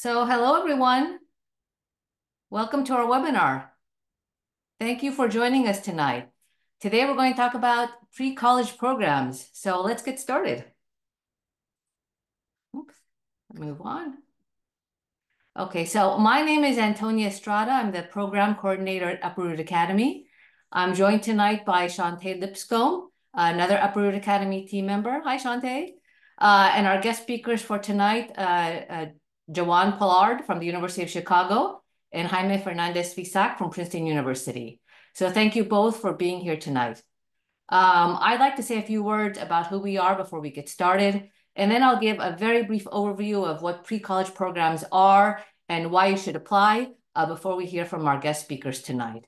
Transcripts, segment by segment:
Hello everyone. Welcome to our webinar. Thank you for joining us tonight. Today we're going to talk about pre-college programs. So let's get started. Oops, move on. Okay, so my name is Antonia Estrada. I'm the program coordinator at Uproot Academy. I'm joined tonight by Shantae Lipscomb, another Uproot Academy team member. Hi, Shantae. And our guest speakers for tonight, Jawan Pollard from the University of Chicago and Jaime Fernandez Fisac from Princeton University. So thank you both for being here tonight. I'd like to say a few words about who we are before we get started, and then I'll give a very brief overview of what pre-college programs are and why you should apply before we hear from our guest speakers tonight.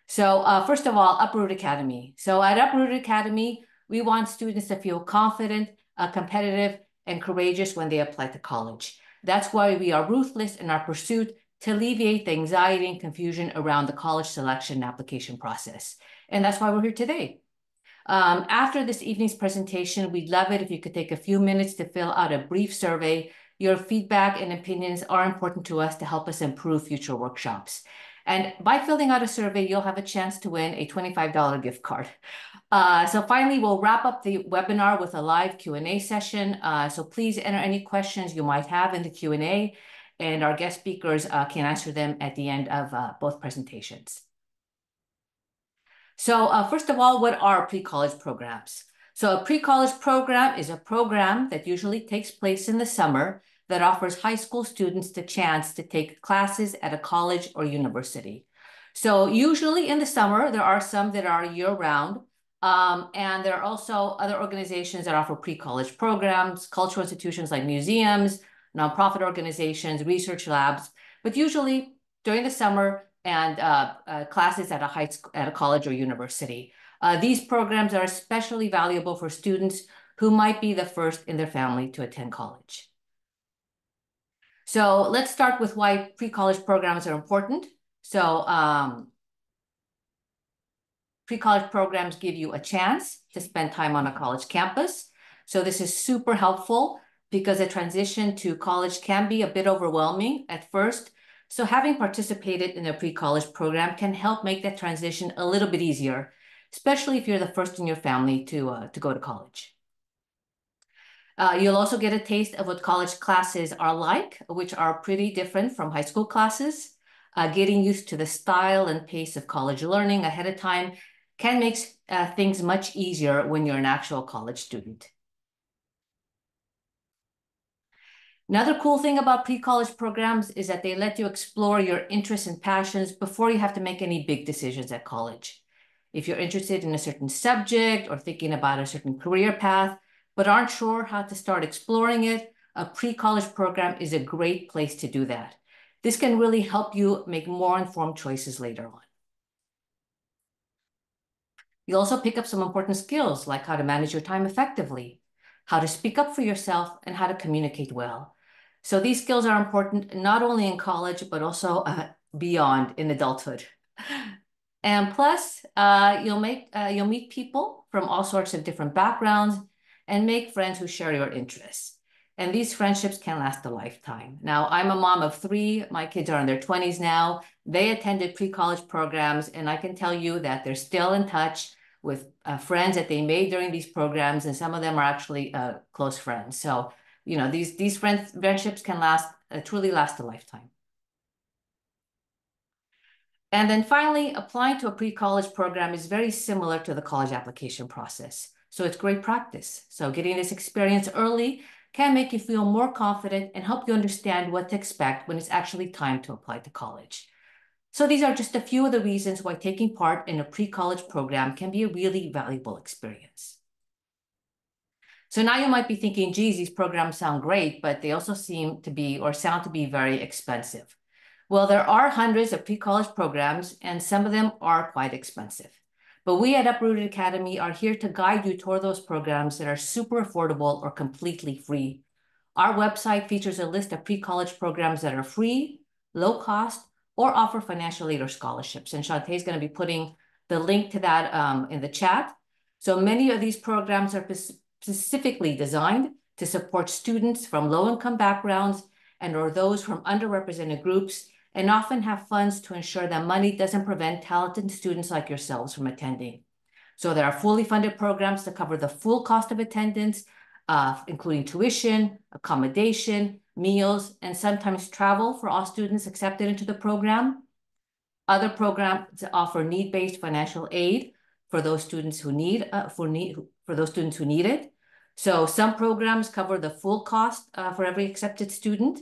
So first of all, Uproot Academy. So at Uproot Academy, we want students to feel confident, competitive, and courageous when they apply to college. That's why we are ruthless in our pursuit to alleviate the anxiety and confusion around the college selection and application process. And that's why we're here today. After this evening's presentation, we'd love it if you could take a few minutes to fill out a brief survey. Your feedback and opinions are important to us to help us improve future workshops. And by filling out a survey, you'll have a chance to win a $25 gift card. So finally, we'll wrap up the webinar with a live Q&A session. So please enter any questions you might have in the Q&A, and our guest speakers can answer them at the end of both presentations. So first of all, what are pre-college programs? So a pre-college program is a program that usually takes place in the summer that offers high school students the chance to take classes at a college or university. So usually in the summer, there are some that are year-round, and there are also other organizations that offer pre-college programs, cultural institutions like museums, nonprofit organizations, research labs, but usually during the summer, and classes at a college or university. These programs are especially valuable for students who might be the first in their family to attend college. So let's start with why pre-college programs are important. So pre-college programs give you a chance to spend time on a college campus. So this is super helpful because the transition to college can be a bit overwhelming at first. So having participated in a pre-college program can help make that transition a little bit easier, especially if you're the first in your family to go to college. You'll also get a taste of what college classes are like, which are pretty different from high school classes. Getting used to the style and pace of college learning ahead of time can make things much easier when you're an actual college student. Another cool thing about pre-college programs is that they let you explore your interests and passions before you have to make any big decisions at college. If you're interested in a certain subject or thinking about a certain career path, but aren't sure how to start exploring it, a pre-college program is a great place to do that. This can really help you make more informed choices later on. You'll also pick up some important skills like how to manage your time effectively, how to speak up for yourself, and how to communicate well. So these skills are important not only in college, but also beyond in adulthood. And plus, you'll meet people from all sorts of different backgrounds and make friends who share your interests. And these friendships can last a lifetime. Now, I'm a mom of 3. My kids are in their 20s now. They attended pre-college programs, and I can tell you that they're still in touch with friends that they made during these programs, and some of them are actually close friends. So, you know, these friendships can truly last a lifetime. And then finally, applying to a pre-college program is very similar to the college application process. So it's great practice. So getting this experience early can make you feel more confident and help you understand what to expect when it's actually time to apply to college. So these are just a few of the reasons why taking part in a pre-college program can be a really valuable experience. So now you might be thinking, geez, these programs sound great, but they also sound to be very expensive. Well, there are hundreds of pre-college programs, and some of them are quite expensive. But we at Uprooted Academy are here to guide you toward those programs that are super affordable or completely free. Our website features a list of pre-college programs that are free, low cost, or offer financial aid or scholarships. And Shantae is going to be putting the link to that in the chat. So many of these programs are specifically designed to support students from low-income backgrounds and or those from underrepresented groups, and often have funds to ensure that money doesn't prevent talented students like yourselves from attending. So there are fully funded programs that cover the full cost of attendance, including tuition, accommodation, meals, and sometimes travel for all students accepted into the program. Other programs offer need-based financial aid for those students who need it. So some programs cover the full cost for every accepted student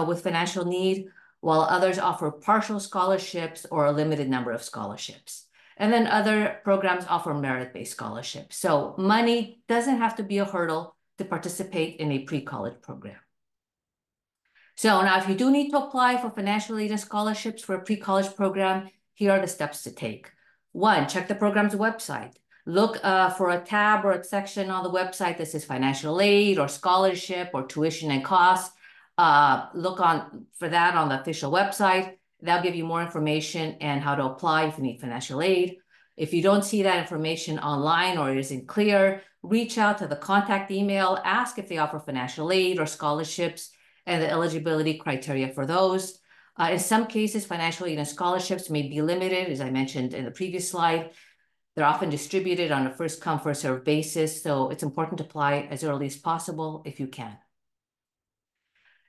with financial need, while others offer partial scholarships or a limited number of scholarships. And then other programs offer merit-based scholarships. So money doesn't have to be a hurdle to participate in a pre-college program. So now if you do need to apply for financial aid and scholarships for a pre-college program, here are the steps to take. 1, check the program's website. Look for a tab or a section on the website that says financial aid or scholarship or tuition and costs. Look for that on the official website. That'll give you more information and how to apply if you need financial aid. If you don't see that information online or it isn't clear, reach out to the contact email, ask if they offer financial aid or scholarships and the eligibility criteria for those. In some cases, financial aid and scholarships may be limited, as I mentioned in the previous slide. They're often distributed on a first-come, first-served basis, so it's important to apply as early as possible if you can.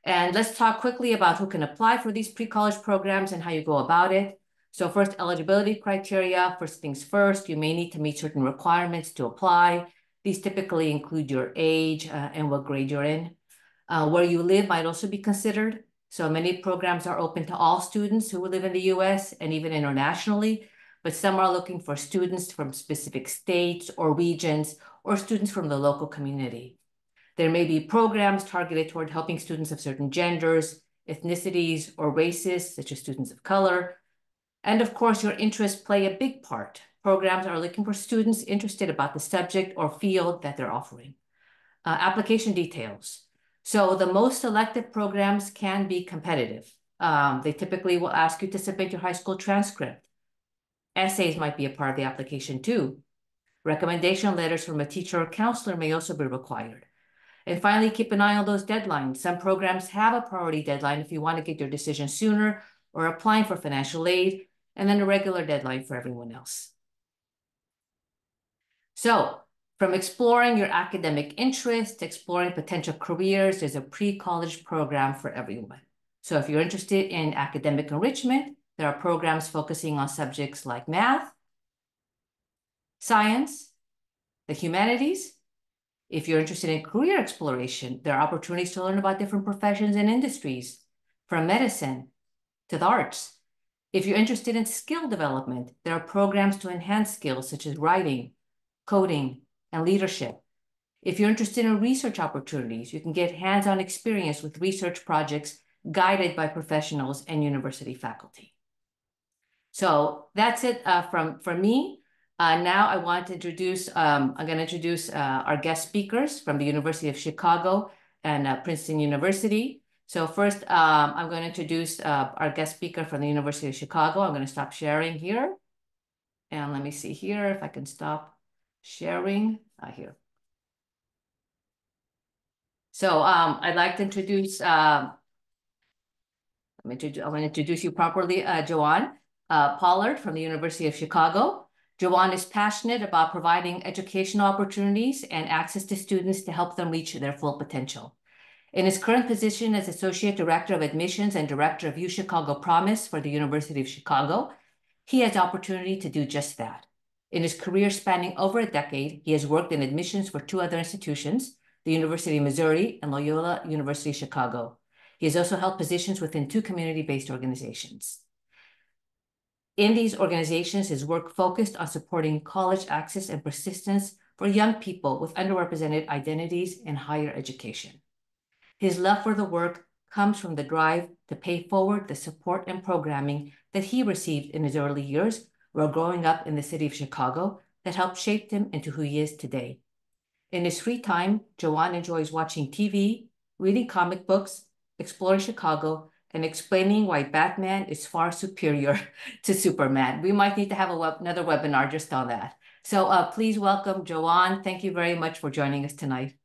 And let's talk quickly about who can apply for these pre-college programs and how you go about it. So first, eligibility criteria. First things first, you may need to meet certain requirements to apply. These typically include your age and what grade you're in. Where you live might also be considered. So many programs are open to all students who live in the US and even internationally, but some are looking for students from specific states or regions or students from the local community. There may be programs targeted toward helping students of certain genders, ethnicities, or races, such as students of color. And of course, your interests play a big part. Programs are looking for students interested about the subject or field that they're offering. Application details. So the most selective programs can be competitive. They typically will ask you to submit your high school transcript. Essays might be a part of the application too. Recommendation letters from a teacher or counselor may also be required. And finally, keep an eye on those deadlines. Some programs have a priority deadline if you want to get your decision sooner or applying for financial aid, and then a regular deadline for everyone else. So from exploring your academic interests, exploring potential careers, there's a pre-college program for everyone. So if you're interested in academic enrichment, there are programs focusing on subjects like math, science, the humanities. If you're interested in career exploration, there are opportunities to learn about different professions and industries, from medicine to the arts. If you're interested in skill development, there are programs to enhance skills such as writing, coding, and leadership. If you're interested in research opportunities, you can get hands-on experience with research projects guided by professionals and university faculty. So that's it from me. Now I want to introduce, I'm going to introduce our guest speakers from the University of Chicago and Princeton University. So first, I'm going to introduce our guest speaker from the University of Chicago. I'm going to stop sharing here. And let me see here if I can stop sharing here. So I'd like to introduce, I'm going to introduce you properly, Joanne Pollard from the University of Chicago. Joanne is passionate about providing educational opportunities and access to students to help them reach their full potential. In his current position as Associate Director of Admissions and Director of UChicago Promise for the University of Chicago, he has the opportunity to do just that. In his career spanning over a decade, he has worked in admissions for 2 other institutions, the University of Missouri and Loyola University Chicago. He has also held positions within 2 community-based organizations. In these organizations, his work focused on supporting college access and persistence for young people with underrepresented identities in higher education. His love for the work comes from the drive to pay forward the support and programming that he received in his early years while growing up in the city of Chicago that helped shape him into who he is today. In his free time, Joanne enjoys watching TV, reading comic books, exploring Chicago, and explaining why Batman is far superior to Superman. We might need to have another webinar just on that. So please welcome Joanne. Thank you very much for joining us tonight.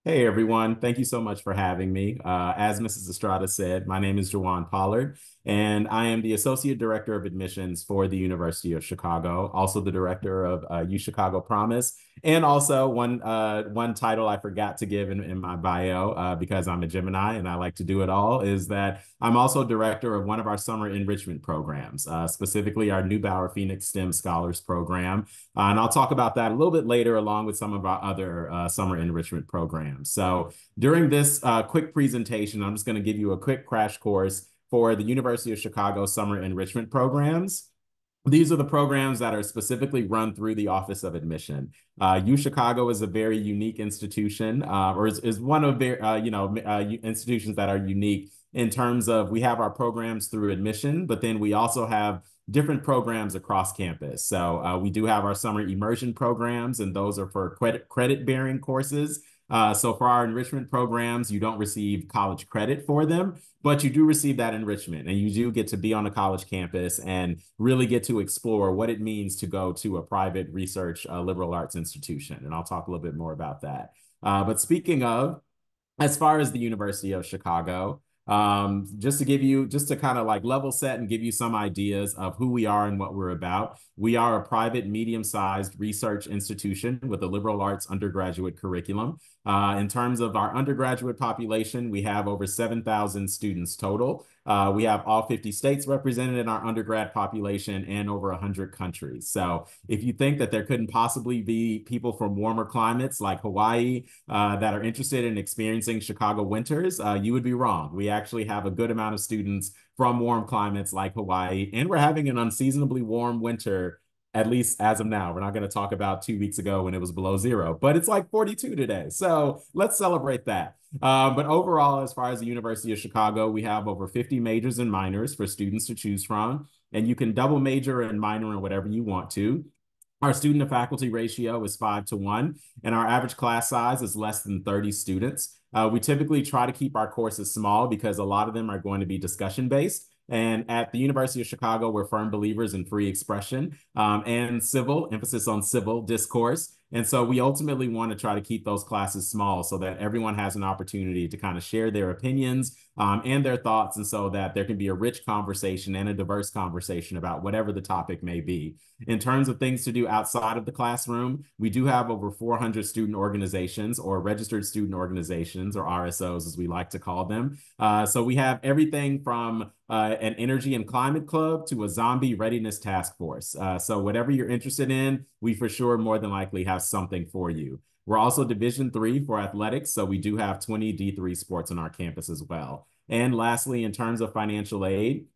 Hey everyone, thank you so much for having me. As Mrs. Estrada said, my name is Jawan Pollard, and I am the Associate Director of Admissions for the University of Chicago, also the Director of U Chicago Promise, and also one title I forgot to give in my bio because I'm a Gemini and I like to do it all is that I'm also Director of one of our summer enrichment programs, specifically our Neubauer Phoenix STEM Scholars Program. And I'll talk about that a little bit later, along with some of our other summer enrichment programs. So during this quick presentation, I'm just going to give you a quick crash course for the University of Chicago summer enrichment programs. These are the programs that are specifically run through the Office of Admission. U Chicago is a very unique institution, or is one of their, institutions that are unique in terms of we have our programs through admission, but then we also have different programs across campus. So we do have our summer immersion programs, and those are for credit-bearing courses. So for our enrichment programs, you don't receive college credit for them, but you do receive that enrichment, and you do get to be on a college campus and really get to explore what it means to go to a private research liberal arts institution. And I'll talk a little bit more about that. But speaking of, as far as the University of Chicago, just to kind of like level set and give you some ideas of who we are and what we're about. We are a private, medium-sized research institution with a liberal arts undergraduate curriculum. In terms of our undergraduate population, we have over 7,000 students total. We have all 50 states represented in our undergrad population and over 100 countries. So if you think that there couldn't possibly be people from warmer climates like Hawaii that are interested in experiencing Chicago winters, you would be wrong. We actually have a good amount of students from warm climates like Hawaii, and we're having an unseasonably warm winter, at least as of now. We're not going to talk about 2 weeks ago when it was below zero, but it's like 42 today. So let's celebrate that. But overall, as far as the University of Chicago, we have over 50 majors and minors for students to choose from, and you can double major and minor in whatever you want to. Our student to faculty ratio is 5 to 1, and our average class size is less than 30 students. We typically try to keep our courses small because a lot of them are going to be discussion based. And at the University of Chicago, we're firm believers in free expression and civil, emphasis on civil discourse. And so we ultimately want to try to keep those classes small so that everyone has an opportunity to kind of share their opinions and their thoughts, and so that there can be a rich conversation and a diverse conversation about whatever the topic may be. In terms of things to do outside of the classroom, we do have over 400 student organizations, or registered student organizations, or RSOs as we like to call them. So we have everything from an energy and climate club to a zombie readiness task force. So whatever you're interested in, we for sure more than likely have something for you. We're also Division III for athletics, so we do have 20 D3 sports on our campus as well. And lastly, in terms of financial aid,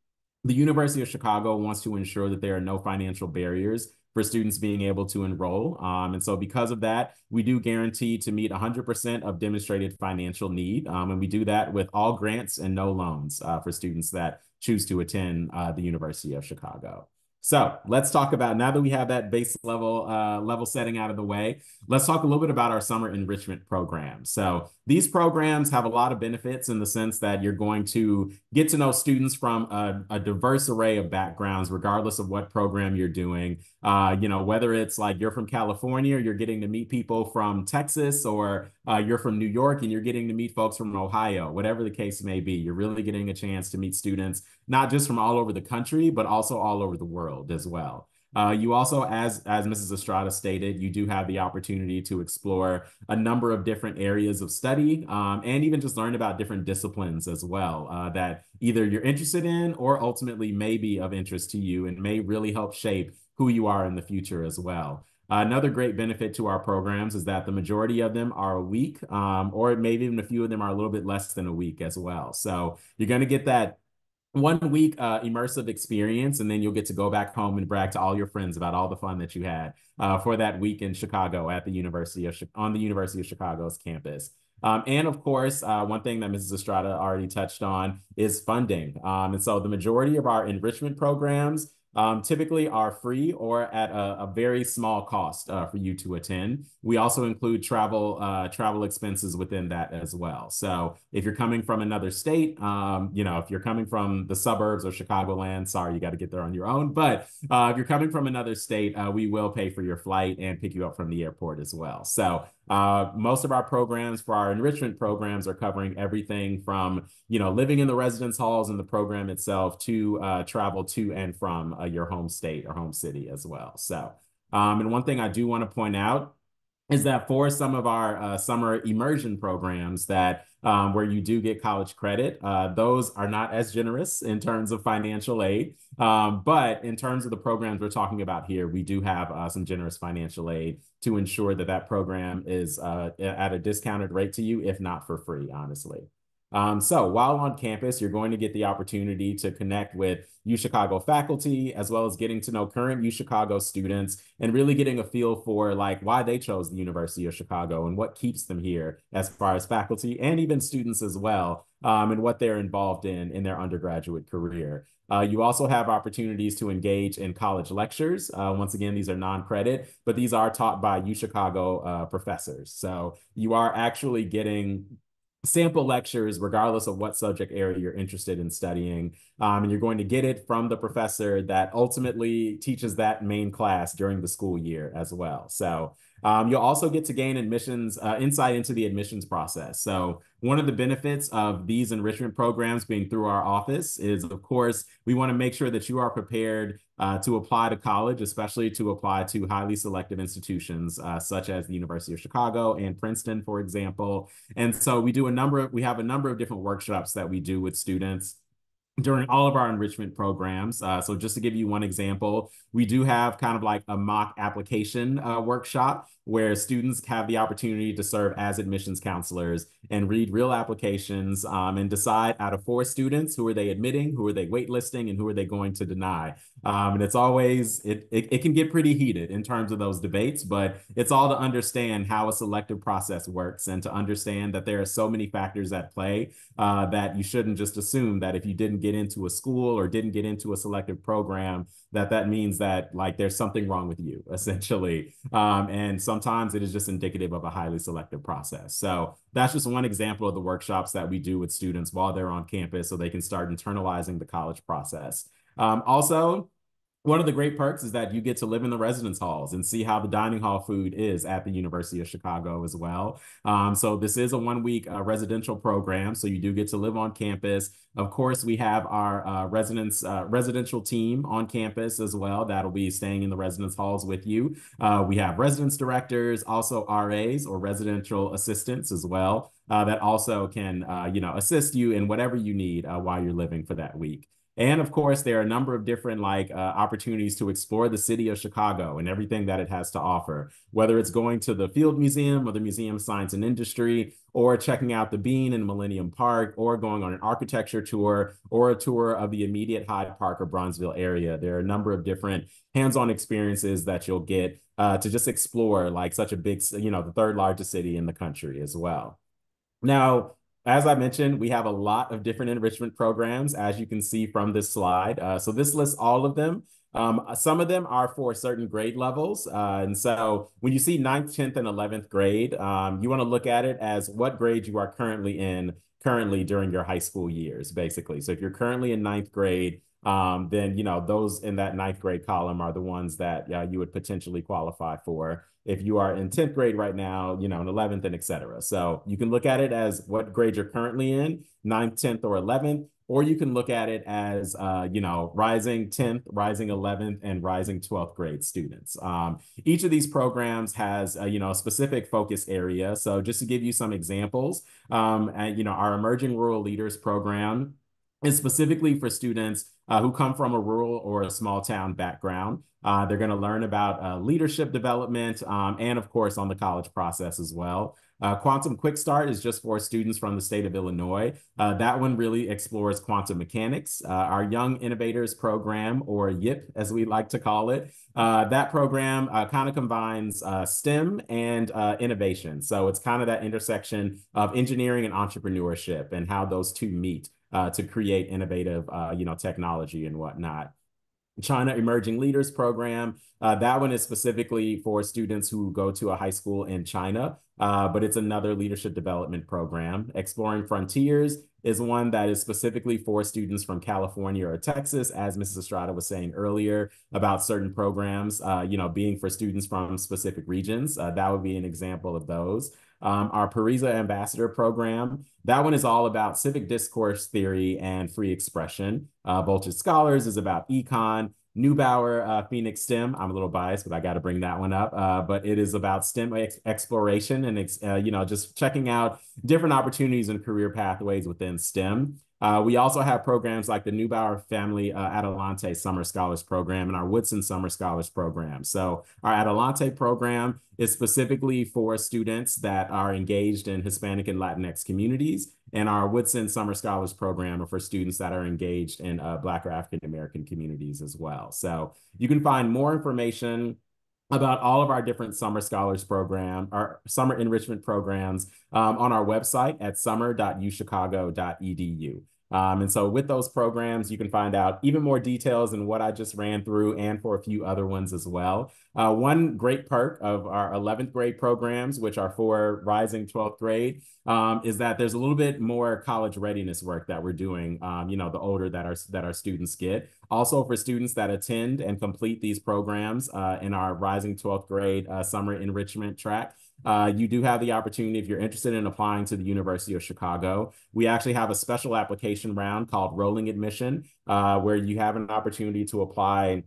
the University of Chicago wants to ensure that there are no financial barriers for students being able to enroll. And so because of that, we do guarantee to meet 100% of demonstrated financial need. And we do that with all grants and no loans for students that choose to attend the University of Chicago. So let's talk about, now that we have that base level setting out of the way, let's talk a little bit about our summer enrichment program. So these programs have a lot of benefits in the sense that you're going to get to know students from a diverse array of backgrounds, regardless of what program you're doing. Whether it's like you're from California, you're getting to meet people from Texas, or you're from New York and you're getting to meet folks from Ohio, whatever the case may be, you're really getting a chance to meet students, not just from all over the country, but also all over the world as well. You also, as Mrs. Estrada stated, you do have the opportunity to explore a number of different areas of study and even just learn about different disciplines as well that either you're interested in or ultimately may be of interest to you and may really help shape who you are in the future as well. Another great benefit to our programs is that the majority of them are a week, or maybe even a few of them are a little bit less than a week as well. So you're going to get that 1 week immersive experience, and then you'll get to go back home and brag to all your friends about all the fun that you had for that week in Chicago at the on the University of Chicago's campus. And of course, one thing that Mrs. Estrada already touched on is funding. And so the majority of our enrichment programs typically are free or at a very small cost for you to attend. We also include travel expenses within that as well. So if you're coming from another state, if you're coming from the suburbs or Chicagoland, sorry, you got to get there on your own. But if you're coming from another state, we will pay for your flight and pick you up from the airport as well. So Most of our programs for our enrichment programs are covering everything from, living in the residence halls and the program itself to travel to and from your home state or home city as well. So, and one thing I do want to point out is that for some of our summer immersion programs that where you do get college credit, those are not as generous in terms of financial aid. But in terms of the programs we're talking about here, we do have some generous financial aid to ensure that that program is at a discounted rate to you, if not for free, honestly. So while on campus, you're going to get the opportunity to connect with UChicago faculty, as well as getting to know current UChicago students and really getting a feel for like why they chose the University of Chicago and what keeps them here as far as faculty and even students as well, and what they're involved in their undergraduate career. You also have opportunities to engage in college lectures. Once again, these are non-credit, but these are taught by UChicago professors. So you are actually getting sample lectures, regardless of what subject area you're interested in studying. And you're going to get it from the professor that ultimately teaches that main class during the school year as well. So you'll also get to gain admissions, insight into the admissions process. So one of the benefits of these enrichment programs being through our office is, of course, we want to make sure that you are prepared to apply to college, especially to apply to highly selective institutions such as the University of Chicago and Princeton, for example. And so we have a number of different workshops that we do with students during all of our enrichment programs. So just to give you one example, we do have kind of like a mock application workshop where students have the opportunity to serve as admissions counselors and read real applications and decide out of 4 students, who are they admitting, who are they waitlisting, and who are they going to deny. And it's always, it can get pretty heated in terms of those debates, but it's all to understand how a selective process works and to understand that there are so many factors at play that you shouldn't just assume that if you didn't get into a school or didn't get into a selective program, that means that like there's something wrong with you, essentially. And sometimes it is just indicative of a highly selective process. So that's just one example of the workshops that we do with students while they're on campus so they can start internalizing the college process. Also, one of the great perks is that you get to live in the residence halls and see how the dining hall food is at the University of Chicago as well. So this is a 1-week residential program, so you do get to live on campus. Of course, we have our residential team on campus as well that'll be staying in the residence halls with you. We have residence directors, also RAs or residential assistants as well, that also can assist you in whatever you need while you're living for that week. And of course, there are a number of different opportunities to explore the city of Chicago and everything that it has to offer, whether it's going to the Field Museum or the Museum of Science and Industry, or checking out the Bean in Millennium Park, or going on an architecture tour or a tour of the immediate Hyde Park or Bronzeville area. There are a number of different hands-on experiences that you'll get to just explore like such a big, the 3rd largest city in the country as well. Now, as I mentioned, we have a lot of different enrichment programs, as you can see from this slide. So this lists all of them. Some of them are for certain grade levels. And so when you see 9th, 10th, and 11th grade, you want to look at it as what grade you are currently during your high school years, basically. So if you're currently in 9th grade, then, those in that 9th grade column are the ones that you would potentially qualify for. If you are in 10th grade right now, in 11th and et cetera. So you can look at it as what grade you're currently in, 9th, 10th, or 11th, or you can look at it as, rising 10th, rising 11th, and rising 12th grade students. Each of these programs has, a specific focus area. So just to give you some examples, our Emerging Rural Leaders program is specifically for students who come from a rural or a small town background. They're going to learn about leadership development and, of course, on the college process as well. Quantum Quick Start is just for students from the state of Illinois. That one really explores quantum mechanics. Our Young Innovators program, or YIP, as we like to call it, that program kind of combines STEM and innovation. So it's kind of that intersection of engineering and entrepreneurship and how those two meet to create innovative, technology and whatnot. China Emerging Leaders Program. That one is specifically for students who go to a high school in China, but it's another leadership development program. Exploring Frontiers is one that is specifically for students from California or Texas, as Mrs. Estrada was saying earlier about certain programs, being for students from specific regions. That would be an example of those. Our Pariza Ambassador Program, that one is all about civic discourse theory and free expression. Vulture Scholars is about econ. Neubauer Phoenix STEM, I'm a little biased, but I got to bring that one up. But it is about STEM exploration and just checking out different opportunities and career pathways within STEM. We also have programs like the Neubauer Family Adelante Summer Scholars Program and our Woodson Summer Scholars Program. So our Adelante program is specifically for students that are engaged in Hispanic and Latinx communities, and our Woodson Summer Scholars Program are for students that are engaged in Black or African American communities as well. So you can find more information about all of our different summer scholars program, our summer enrichment programs on our website at summer.uchicago.edu. And so with those programs, you can find out even more details than what I just ran through and for a few other ones as well. One great perk of our 11th grade programs, which are for rising 12th grade, is that there's a little bit more college readiness work that we're doing, the older that our students get. Also for students that attend and complete these programs in our rising 12th grade summer enrichment track, you do have the opportunity, if you're interested in applying to the University of Chicago. We actually have a special application round called Rolling Admission, where you have an opportunity to apply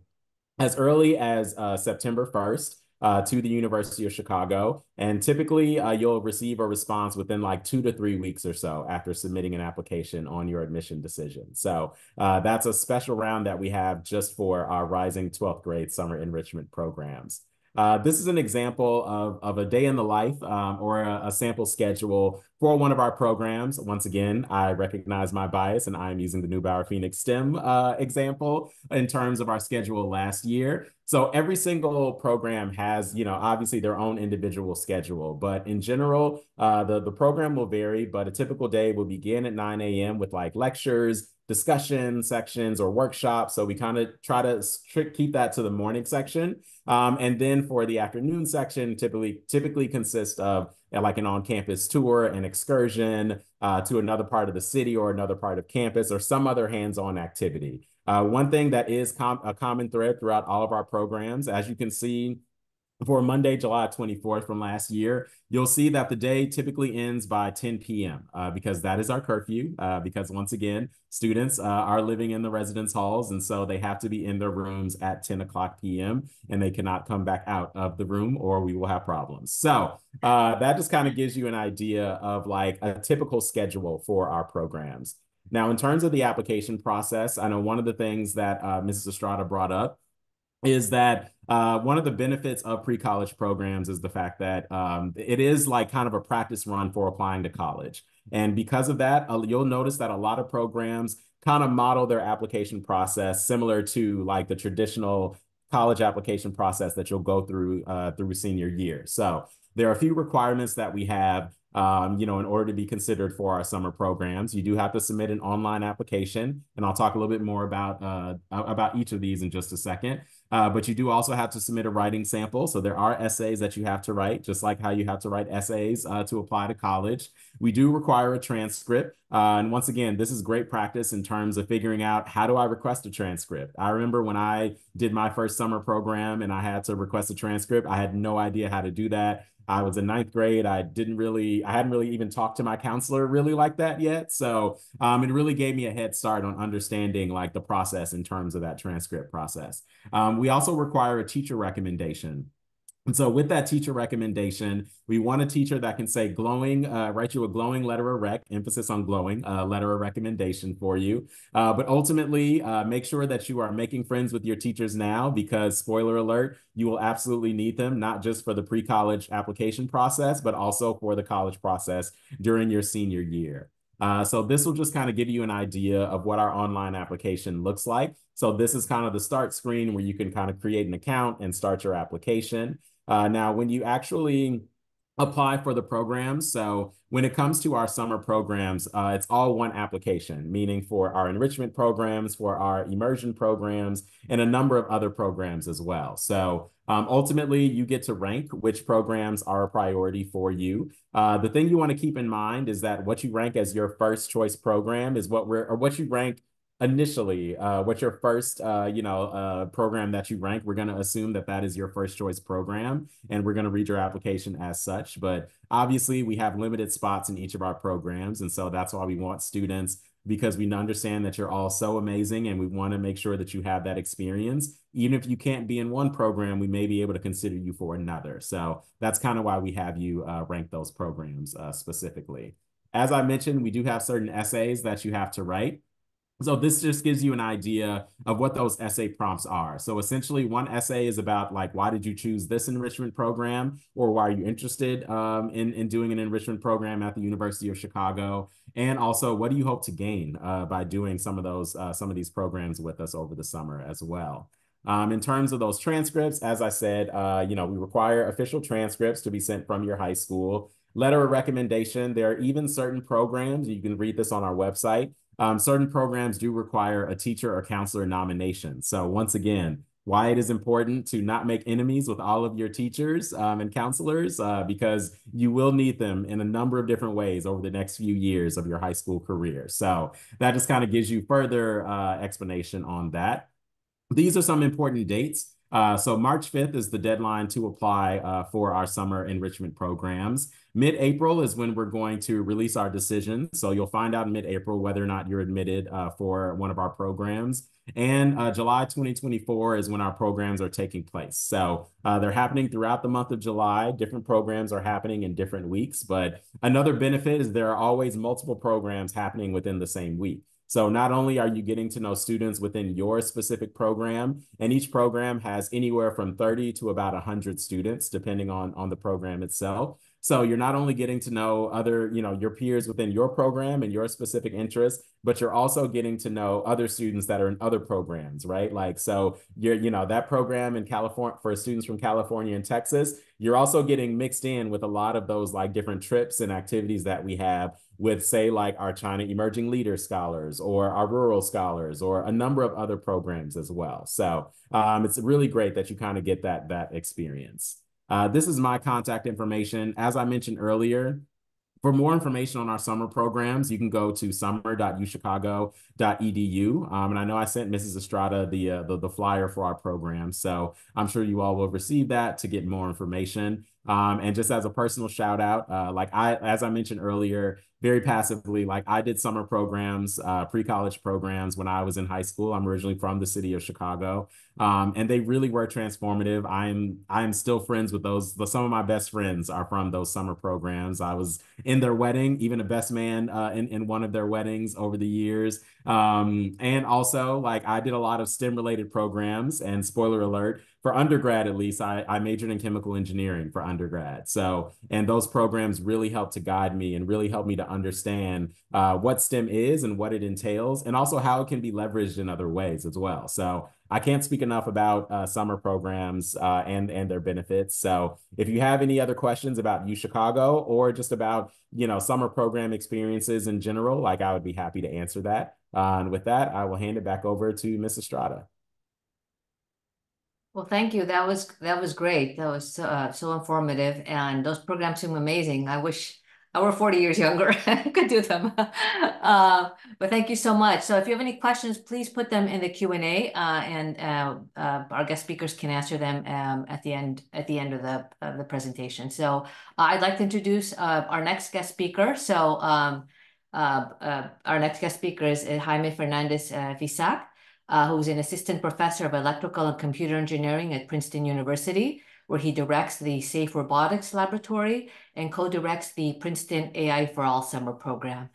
as early as September 1st to the University of Chicago. And typically you'll receive a response within like 2 to 3 weeks or so after submitting an application on your admission decision. So that's a special round that we have just for our rising 12th grade summer enrichment programs. This is an example of a day in the life or a sample schedule for one of our programs. Once again, I recognize my bias and I'm using the Neubauer Phoenix STEM example in terms of our schedule last year. So every single program has, obviously their own individual schedule, but in general, the program will vary, but a typical day will begin at 9 a.m. with like lectures, discussion sections, or workshops. So we kind of try to keep that to the morning section. And then for the afternoon section, typically consists of like an on-campus tour, an excursion to another part of the city or another part of campus or some other hands-on activity. One thing that is a common thread throughout all of our programs, as you can see, for Monday, July 24th from last year, you'll see that the day typically ends by 10 p.m. Because that is our curfew, because once again, students are living in the residence halls, and so they have to be in their rooms at 10 o'clock p.m. and they cannot come back out of the room or we will have problems. So that just kind of gives you an idea of like a typical schedule for our programs. Now, in terms of the application process, I know one of the things that Mrs. Estrada brought up is that one of the benefits of pre-college programs is the fact that it is like kind of a practice run for applying to college. And because of that, you'll notice that a lot of programs kind of model their application process similar to like the traditional college application process that you'll go through through senior year. So there are a few requirements that we have in order to be considered for our summer programs. You do have to submit an online application, and I'll talk a little bit more about each of these in just a second. But you do also have to submit a writing sample. So there are essays that you have to write, just like how you have to write essays to apply to college. We do require a transcript. And once again, this is great practice in terms of figuring out how do I request a transcript. I remember when I did my first summer program and I had to request a transcript, I had no idea how to do that. I was in 9th grade. I hadn't really even talked to my counselor really like that yet. So it really gave me a head start on understanding like the process in terms of that transcript process. We also require a teacher recommendation. And so with that teacher recommendation, we want a teacher that can say write you a glowing letter of emphasis on glowing, letter of recommendation for you. But ultimately, make sure that you are making friends with your teachers now because, spoiler alert, you will absolutely need them, not just for the pre-college application process, but also for the college process during your senior year. So this will just kind of give you an idea of what our online application looks like. So this is kind of the start screen where you can kind of create an account and start your application. Now, when you actually apply for the programs. So when it comes to our summer programs, it's all one application, meaning for our enrichment programs, for our immersion programs, and a number of other programs as well. So ultimately, you get to rank which programs are a priority for you. The thing you want to keep in mind is that what you rank as your first choice program is what you rank initially, what's your first, program that you rank. We're going to assume that that is your first choice program, and we're going to read your application as such. But obviously, we have limited spots in each of our programs, and so that's why we want students, because we understand that you're all so amazing, and we want to make sure that you have that experience. Even if you can't be in one program, we may be able to consider you for another. So that's kind of why we have you rank those programs specifically. As I mentioned, we do have certain essays that you have to write. So this just gives you an idea of what those essay prompts are. So essentially, one essay is about like, why did you choose this enrichment program, or why are you interested in doing an enrichment program at the University of Chicago? And also, what do you hope to gain by doing some of these programs with us over the summer as well? In terms of those transcripts, as I said, we require official transcripts to be sent from your high school. Letter of recommendation. There are even certain programs, you can read this on our website. Certain programs do require a teacher or counselor nomination. So once again, why it is important to not make enemies with all of your teachers and counselors, because you will need them in a number of different ways over the next few years of your high school career. So that just kind of gives you further explanation on that. These are some important dates. So March 5th is the deadline to apply for our summer enrichment programs. Mid-April is when we're going to release our decision. So you'll find out in mid-April whether or not you're admitted for one of our programs. And July 2024 is when our programs are taking place. So they're happening throughout the month of July. Different programs are happening in different weeks. But another benefit is there are always multiple programs happening within the same week. So not only are you getting to know students within your specific program, and each program has anywhere from 30 to about 100 students, depending on the program itself. So you're not only getting to know other, your peers within your program and your specific interests, but you're also getting to know other students that are in other programs, right? Like, so that program in California for students from California and Texas, you're also getting mixed in with a lot of those like different trips and activities that we have with, say, like our China Emerging Leader Scholars or our Rural Scholars or a number of other programs as well. So it's really great that you kind of get that experience. This is my contact information. As I mentioned earlier, for more information on our summer programs, you can go to summer.uchicago.edu. And I know I sent Mrs. Estrada the flyer for our program, so I'm sure you all will receive that to get more information. And just as a personal shout out, as I mentioned earlier, very passively, like I did summer programs, pre-college programs when I was in high school. I'm originally from the city of Chicago. And they really were transformative. I'm still friends with those. Some of my best friends are from those summer programs. I was in their wedding, even a best man in one of their weddings over the years. And also, like, I did a lot of STEM related programs, and spoiler alert, for undergrad at least, I majored in chemical engineering for undergrad. So, and those programs really helped to guide me and really helped me to understand what STEM is and what it entails, and also how it can be leveraged in other ways as well. So I can't speak enough about summer programs and their benefits. So if you have any other questions about UChicago or just about, summer program experiences in general, like, I would be happy to answer that. And with that, I will hand it back over to Ms. Estrada. Well, thank you. That was great. That was so informative, and those programs seem amazing. I wish I were 40 years younger. I could do them. But thank you so much. So if you have any questions, please put them in the Q&A, and our guest speakers can answer them at the end of the presentation. So I'd like to introduce our next guest speaker. So our next guest speaker is Jaime Fernandez Visac, who's an assistant professor of electrical and computer engineering at Princeton University, where he directs the Safe Robotics Laboratory and co-directs the Princeton AI for All summer program.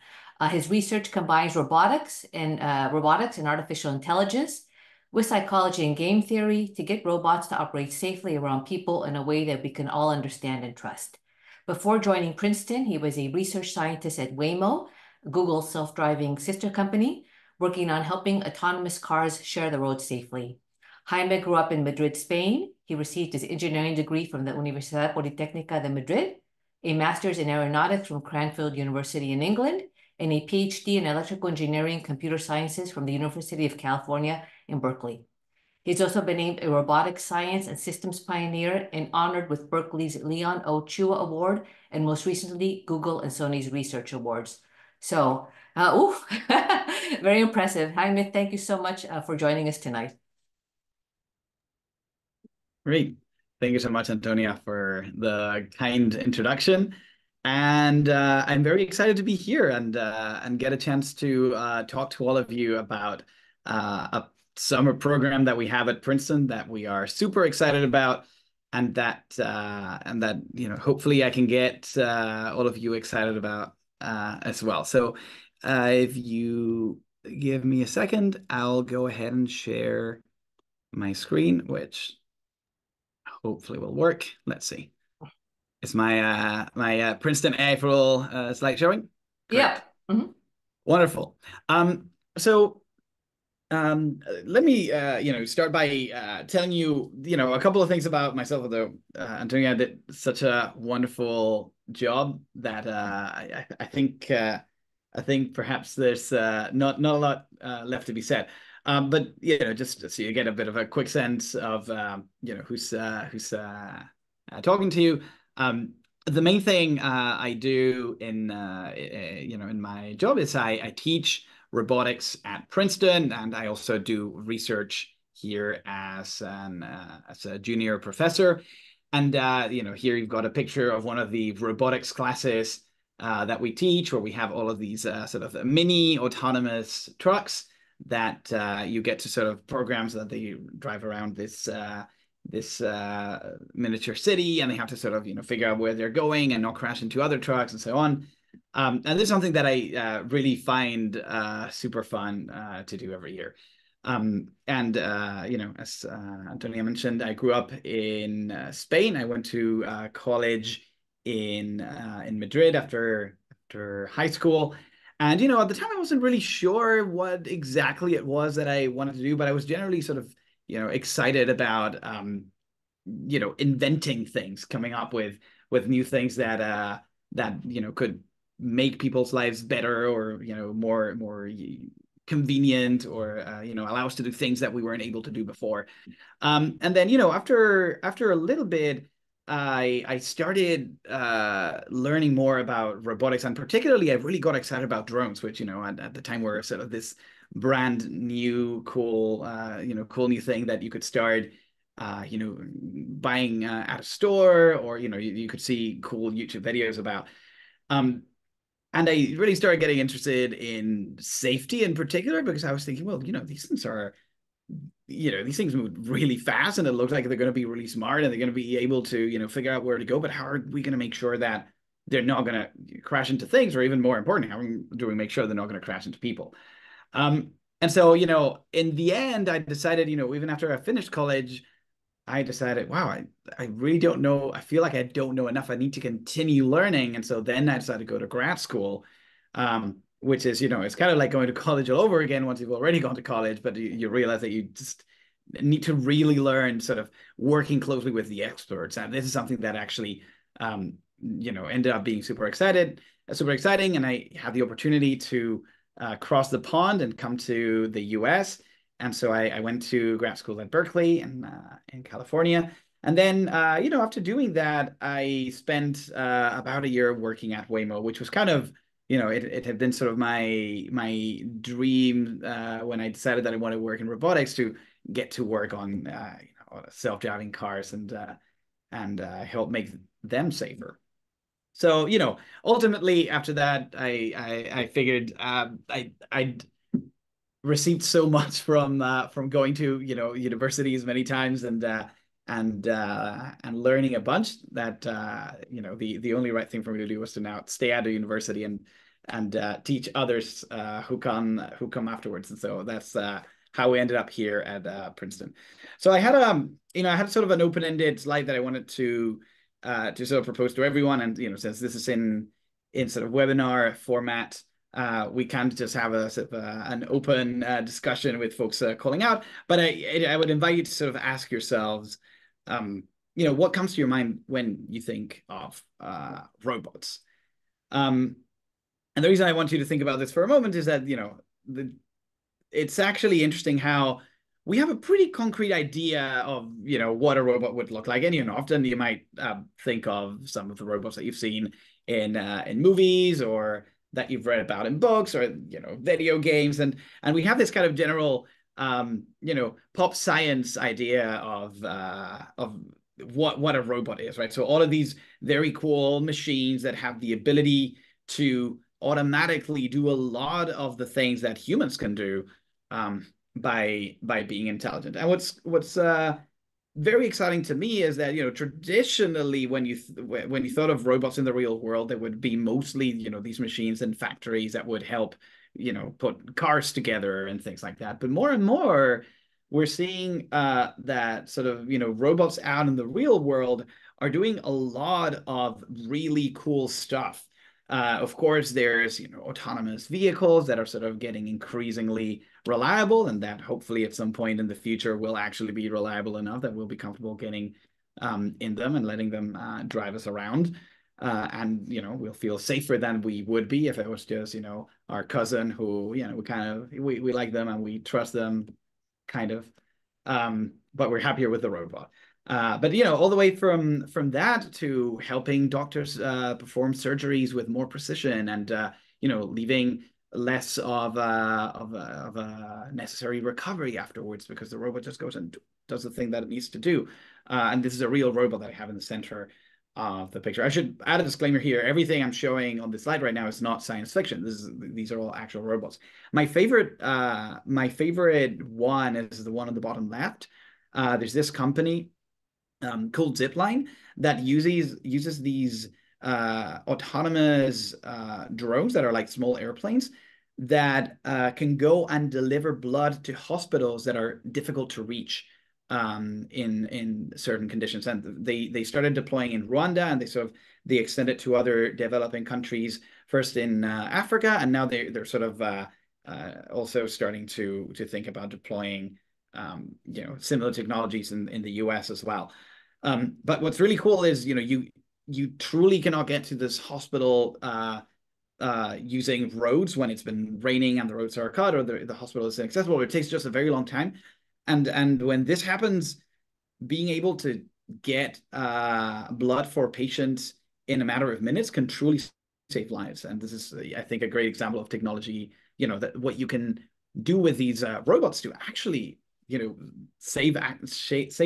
His research combines robotics and artificial intelligence with psychology and game theory to get robots to operate safely around people in a way that we can all understand and trust. Before joining Princeton, he was a research scientist at Waymo, Google's self-driving sister company, working on helping autonomous cars share the road safely. Jaime grew up in Madrid, Spain. He received his engineering degree from the Universidad Politécnica de Madrid, a master's in aeronautics from Cranfield University in England, and a PhD in electrical engineering and computer sciences from the University of California in Berkeley. He's also been named a robotics science and systems pioneer and honored with Berkeley's Leon O. Chua Award and most recently Google and Sony's Research Awards. So, very impressive. Hi, Amit. Thank you so much for joining us tonight. Great. Thank you so much, Antonia, for the kind introduction. And I'm very excited to be here and get a chance to talk to all of you about a summer program that we have at Princeton that we are super excited about, and that hopefully I can get all of you excited about as well. So if you give me a second, I'll go ahead and share my screen, which hopefully will work. Let's see. Is my Princeton April slide showing? Great. Yeah. Mm-hmm. Wonderful. So let me start by telling you a couple of things about myself. Although Antonia did such a wonderful job that I think perhaps there's not a lot left to be said. But just so you get a bit of a quick sense of who's talking to you. The main thing I do in my job is I teach robotics at Princeton, and I also do research here as a junior professor. And here you've got a picture of one of the robotics classes that we teach, where we have all of these sort of mini autonomous trucks that you get to sort of programs that they drive around this miniature city, and they have to sort of figure out where they're going and not crash into other trucks and so on. And this is something that I really find super fun to do every year. As Antonia mentioned, I grew up in Spain. I went to college in Madrid after high school. And, at the time I wasn't really sure what exactly it was that I wanted to do, but I was generally sort of, excited about, inventing things, coming up with new things that could make people's lives better, or, more convenient, or, allow us to do things that we weren't able to do before. And then, after a little bit, I started learning more about robotics, and particularly I really got excited about drones, which at the time were sort of this brand new cool new thing that you could start buying at a store, or you could see cool YouTube videos about. And I really started getting interested in safety in particular, because I was thinking, well, these things are these things move really fast, and it looks like they're going to be really smart, and they're going to be able to figure out where to go, but how are we going to make sure that they're not going to crash into things, or even more important, how do we make sure they're not going to crash into people? And so in the end, I decided, even after I finished college, I decided, wow, I really don't know. I feel like I don't know enough. I need to continue learning. And so then I decided to go to grad school, which is, it's kind of like going to college all over again once you've already gone to college, but you realize that you just need to really learn sort of working closely with the experts. And this is something that actually, ended up being super exciting. And I had the opportunity to cross the pond and come to the US. And so I went to grad school at Berkeley in California. And then, after doing that, I spent about a year working at Waymo, which was kind of, it had been sort of my dream when I decided that I wanted to work in robotics, to get to work on self-driving cars and help make them safer. So, ultimately after that, I figured I'd received so much from going to universities many times and learning a bunch that the only right thing for me to do was to now stay at a university and teach others who come afterwards. And so that's how we ended up here at Princeton. So I had I had sort of an open-ended slide that I wanted to sort of propose to everyone. And since this is in sort of webinar format, we can just have a sort of an open discussion with folks calling out. But I would invite you to sort of ask yourselves, what comes to your mind when you think of robots? And the reason I want you to think about this for a moment is that, it's actually interesting how we have a pretty concrete idea of, what a robot would look like. And, often you might think of some of the robots that you've seen in movies, or that you've read about in books, or, video games. And we have this kind of general, pop science idea of what a robot is, right? So all of these very cool machines that have the ability to automatically do a lot of the things that humans can do by being intelligent. And what's very exciting to me is that, traditionally when you thought of robots in the real world, there would be mostly, these machines in factories that would help, put cars together and things like that. But more and more, we're seeing that sort of, robots out in the real world are doing a lot of really cool stuff. Of course, there's, autonomous vehicles that are sort of getting increasingly reliable, and that hopefully at some point in the future will actually be reliable enough that we'll be comfortable getting in them and letting them drive us around. And, we'll feel safer than we would be if it was just, our cousin who, we like them and we trust them, kind of. But we're happier with the robot. But all the way from that to helping doctors perform surgeries with more precision, and leaving less of a necessary recovery afterwards, because the robot just goes and does the thing that it needs to do. And this is a real robot that I have in the center of the picture. I should add a disclaimer here: everything I'm showing on the slide right now is not science fiction. These are all actual robots. My favorite one is the one on the bottom left. There's this company called Zipline that uses these autonomous drones that are like small airplanes that can go and deliver blood to hospitals that are difficult to reach in certain conditions. And they started deploying in Rwanda, and they extended to other developing countries, first in Africa, and now they're sort of also starting to think about deploying similar technologies in the US as well. But what's really cool is, you truly cannot get to this hospital using roads when it's been raining and the roads are cut, or the hospital is inaccessible, or it takes just a very long time. And when this happens, being able to get blood for patients in a matter of minutes can truly save lives. And this is, I think, a great example of technology, that what you can do with these robots to actually, save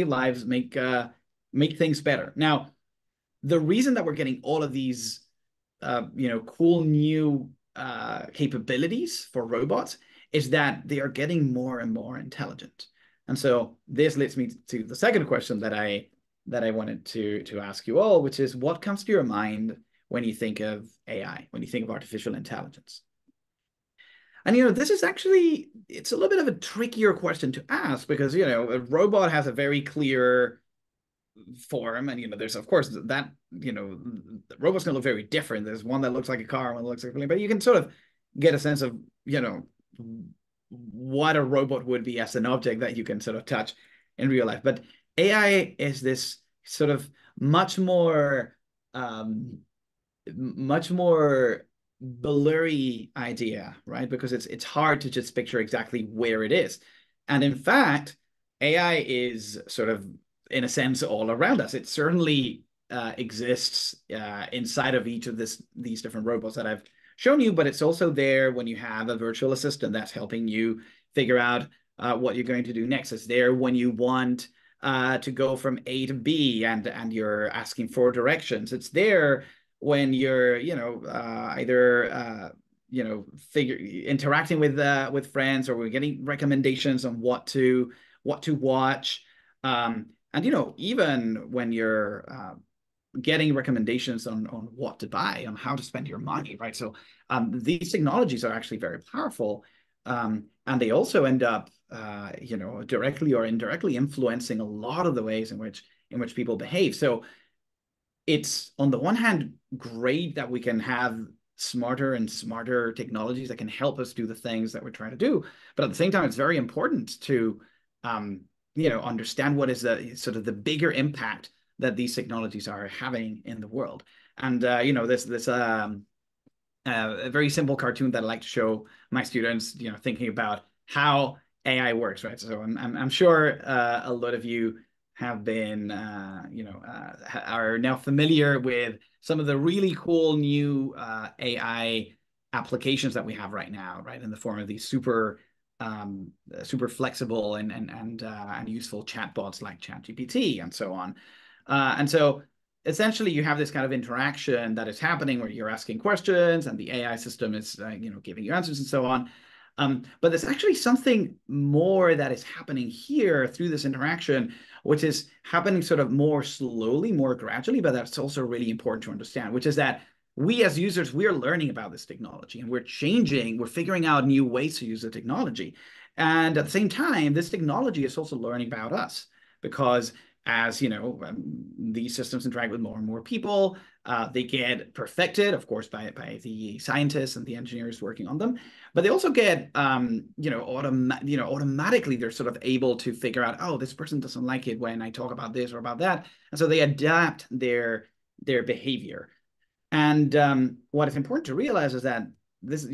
lives, make things better. Now, the reason that we're getting all of these, cool new capabilities for robots is that they are getting more and more intelligent. And so this leads me to the second question that I wanted to ask you all, which is, what comes to your mind when you think of AI, when you think of artificial intelligence? And, this is actually, it's a little bit of a trickier question to ask, because, a robot has a very clear form, and, there's, of course, that, the robot's gonna look very different. There's one that looks like a car, one that looks like a plane, but you can sort of get a sense of, what a robot would be as an object that you can sort of touch in real life. But AI is this sort of much more blurry idea, right? Because it's hard to just picture exactly where it is. And in fact, AI is sort of, in a sense, all around us. It certainly exists inside of each of these different robots that I've shown you, but it's also there when you have a virtual assistant that's helping you figure out what you're going to do next. It's there when you want to go from A to B and you're asking for directions. It's there when you're, either interacting with friends, or we're getting recommendations on what to watch. And even when you're getting recommendations on what to buy, on how to spend your money, right? So these technologies are actually very powerful, and they also end up, directly or indirectly influencing a lot of the ways in which people behave. So it's, on the one hand, great that we can have smarter and smarter technologies that can help us do the things that we're trying to do, but at the same time, it's very important to understand what is the sort of the bigger impact that these technologies are having in the world. And you know, this a very simple cartoon that I like to show my students, you know, thinking about how AI works, right? So I'm sure a lot of you have been, are now familiar with some of the really cool new AI applications that we have right now, right? In the form of these super flexible and useful chatbots like ChatGPT and so on. And so essentially you have this kind of interaction that is happening where you're asking questions and the AI system is giving you answers and so on. But there's actually something more that is happening here through this interaction, which is happening sort of more slowly, more gradually, but that's also really important to understand, which is that we as users, we're learning about this technology and we're figuring out new ways to use the technology. And at the same time, this technology is also learning about us, because as you know, these systems interact with more and more people. They get perfected, of course, by the scientists and the engineers working on them, but they also get, automatically they're sort of able to figure out, oh, this person doesn't like it when I talk about this or about that, and so they adapt their behavior. And what is important to realize is that this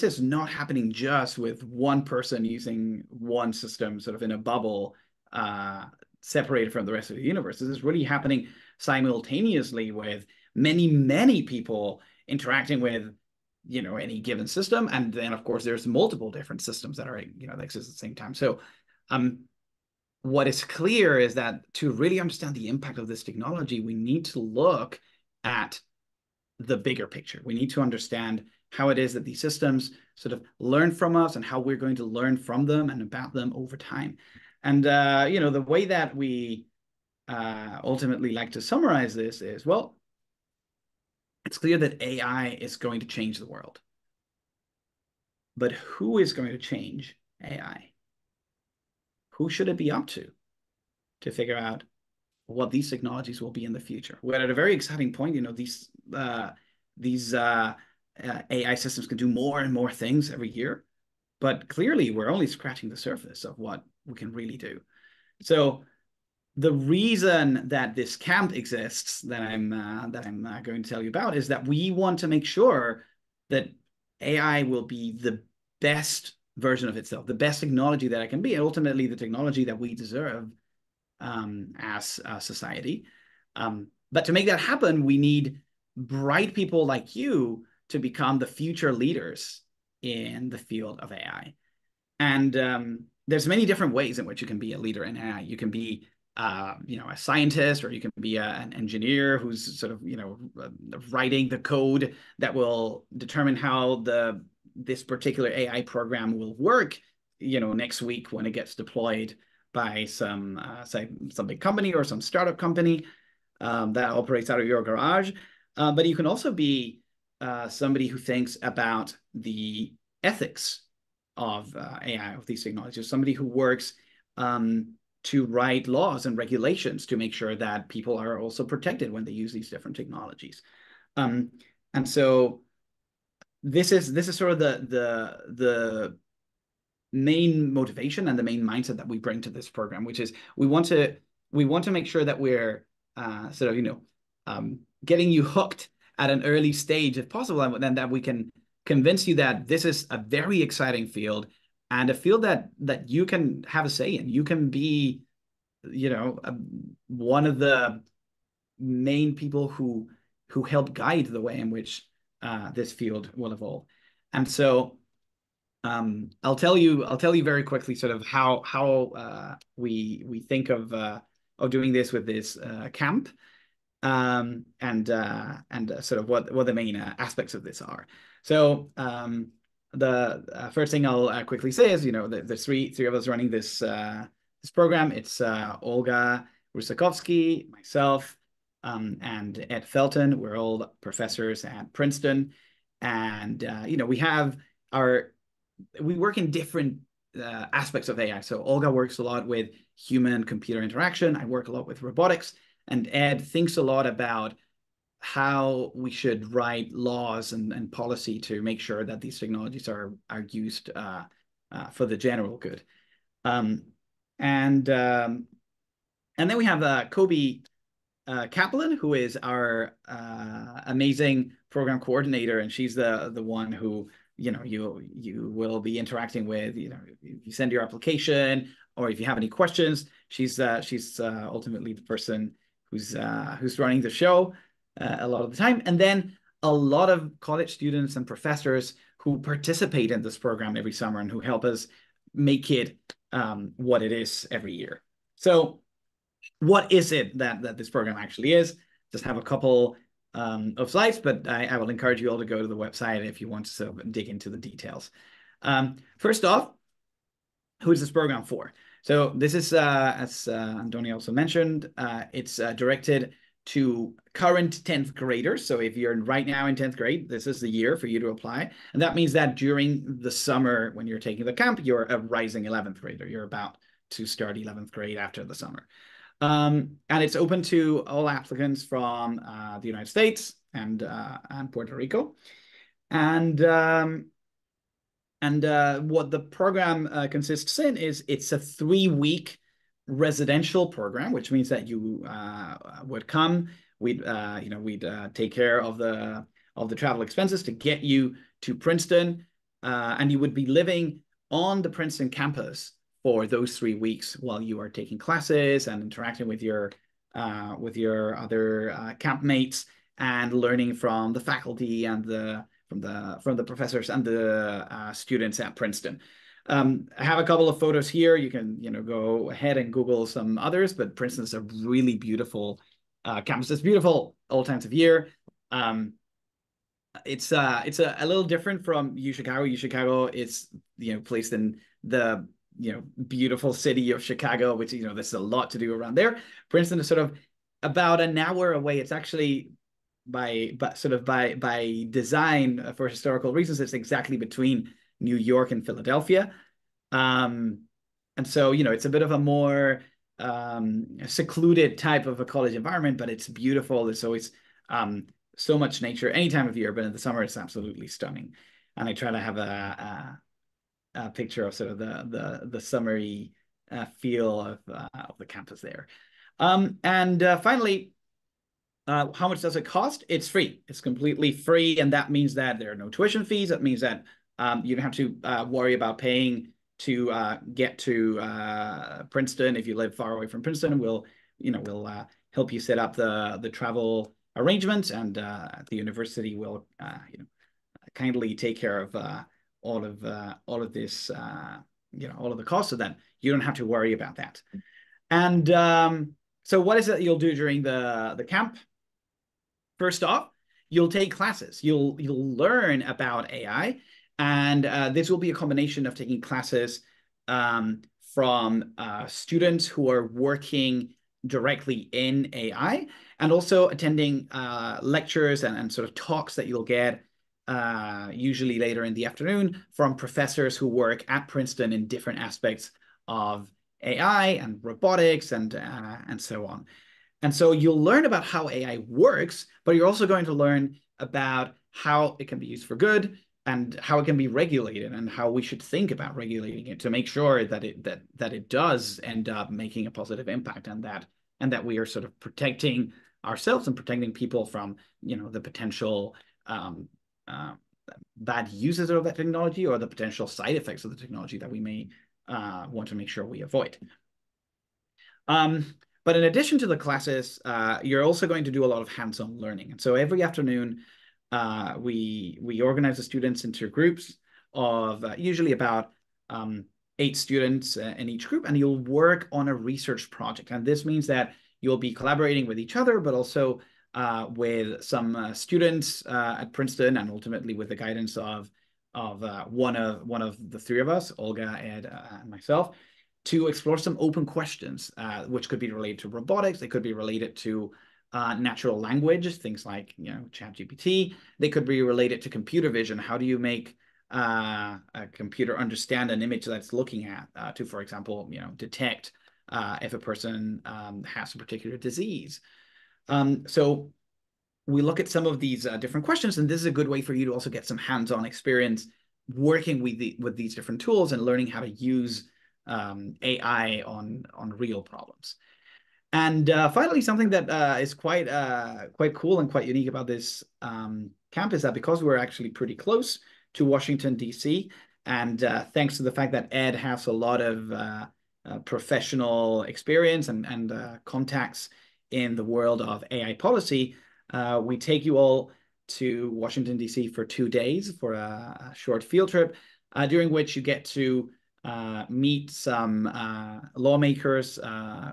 is not happening just with one person using one system sort of in a bubble, separated from the rest of the universe. This is really happening simultaneously with many, many people interacting with, any given system. And then, of course, there's multiple different systems that are, that exist at the same time. So what is clear is that to really understand the impact of this technology, we need to look at the bigger picture. We need to understand how it is that these systems sort of learn from us and how we're going to learn from them and about them over time. And, the way that we ultimately like to summarize this is, well, it's clear that AI is going to change the world. But who is going to change AI? Who should it be up to figure out what these technologies will be in the future? We're at a very exciting point. These AI systems can do more and more things every year, but clearly we're only scratching the surface of what we can really do. So the reason that this camp exists that I'm going to tell you about is that we want to make sure that AI will be the best version of itself, the best technology that it can be, and ultimately the technology that we deserve as a society. But to make that happen, we need bright people like you to become the future leaders in the field of AI. And there's many different ways in which you can be a leader in AI. You can be, a scientist, or you can be an engineer who's sort of, writing the code that will determine how this particular AI program will work, next week when it gets deployed by some big company or some startup company that operates out of your garage. But you can also be somebody who thinks about the ethics of AI, of these technologies, somebody who works to write laws and regulations to make sure that people are also protected when they use these different technologies. And so this is sort of the main motivation and the main mindset that we bring to this program, which is we want to make sure that we're getting you hooked at an early stage if possible, and that we can convince you that this is a very exciting field and a field that you can have a say in. You can be, one of the main people who help guide the way in which this field will evolve. And so I'll tell you very quickly sort of how we think of doing this with this camp, and sort of what the main aspects of this are. So the first thing I'll quickly say is, there's three of us running this program. It's Olga Rusakovsky, myself, and Ed Felton. We're all professors at Princeton, and we work in different aspects of AI. So Olga works a lot with human-computer interaction. I work a lot with robotics, and Ed thinks a lot about how we should write laws and policy to make sure that these technologies are used for the general good. And then we have Kobe Kaplan, who is our amazing program coordinator, and she's the one who you will be interacting with. If you send your application or if you have any questions, she's ultimately the person who's running the show a lot of the time. And then a lot of college students and professors who participate in this program every summer and who help us make it what it is every year. So what is it that this program actually is? Just have a couple of slides, but I will encourage you all to go to the website if you want to dig into the details. First off, who is this program for? So this is, as Antonio also mentioned, it's directed to current 10th graders. So if you're right now in 10th grade, this is the year for you to apply. And that means that during the summer, when you're taking the camp, you're a rising 11th grader. You're about to start 11th grade after the summer. And it's open to all applicants from the United States and Puerto Rico. And what the program consists in is it's a 3-week residential program, which means that you would come. We'd take care of the travel expenses to get you to Princeton, and you would be living on the Princeton campus for those 3 weeks while you are taking classes and interacting with your other campmates and learning from the faculty and from the professors and the students at Princeton. I have a couple of photos here. You can go ahead and Google some others, but Princeton is a really beautiful campus. It's beautiful all times of year. It's a little different from UChicago. UChicago is placed in the beautiful city of Chicago, which there's a lot to do around there. Princeton is sort of about an hour away. It's actually by design for historical reasons. It's exactly between New York and Philadelphia, and so it's a bit of a more secluded type of a college environment, but it's beautiful. There's always so much nature any time of year, but in the summer it's absolutely stunning. And I try to have a picture of sort of the summery feel of the campus there. And finally, how much does it cost? It's free. It's completely free, and that means that there are no tuition fees. That means that you don't have to worry about paying to get to Princeton. If you live far away from Princeton, we'll help you set up the travel arrangements, and the university will kindly take care of all of this, all of the costs, so that you don't have to worry about that. And so what is it you'll do during the camp? First off, you'll take classes. You'll learn about AI, and this will be a combination of taking classes from students who are working directly in AI, and also attending lectures and sort of talks that you'll get usually later in the afternoon from professors who work at Princeton in different aspects of AI and robotics and so on. And so you'll learn about how AI works, but you're also going to learn about how it can be used for good and how it can be regulated, and how we should think about regulating it to make sure that it does end up making a positive impact, and that we are sort of protecting ourselves and protecting people from the potential bad uses of that technology, or the potential side effects of the technology that we may want to make sure we avoid. But in addition to the classes, you're also going to do a lot of hands-on learning. And so every afternoon, we organize the students into groups of usually about 8 students in each group, and you'll work on a research project. And this means that you'll be collaborating with each other, but also with some students at Princeton, and ultimately with the guidance of one of the 3 of us, Olga, Ed, and myself, to explore some open questions, which could be related to robotics. They could be related to natural language, things like ChatGPT. They could be related to computer vision. How do you make a computer understand an image that's looking at to, for example, detect if a person has a particular disease? So we look at some of these different questions, and this is a good way for you to also get some hands-on experience working with these different tools and learning how to use AI on real problems. And finally, something that is quite cool and quite unique about this campus, that because we're actually pretty close to Washington, D.C., and thanks to the fact that Ed has a lot of professional experience and contacts in the world of AI policy, we take you all to Washington, D.C. for 2 days for a short field trip, during which you get to meet some lawmakers